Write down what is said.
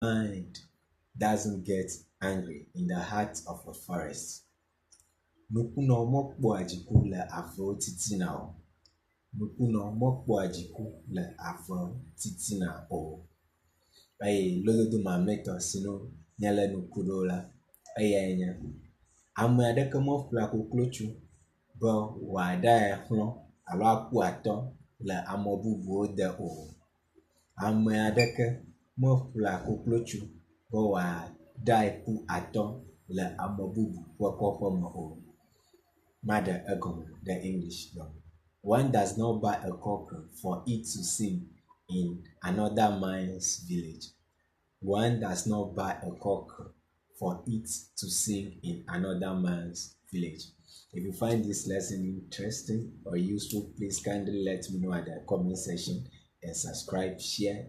Mind doesn't get angry in the heart of a forest. Nuku no mokpo ajiku le avo titina o. Nuku no mokpo ajiku le avo titina o. Eye lododo mamletɔ si no nye le nuku ɖo la eyae nye ame aɖeke meƒoa koklotso be wòaɖae xlɔ̃ alo aku atɔ le ame bubuwo de o. Ame aɖeke meƒoa koklotso be wòaɖae ku atɔ le ame bubu ƒe kɔƒe me o. Maɖe egɔme ɖe English me. One does not buy a cock for it to sing in another man's village. One does not buy a cock for it to sing in another man's village. If you find this lesson interesting or useful, please kindly let me know at the comment section and subscribe, share,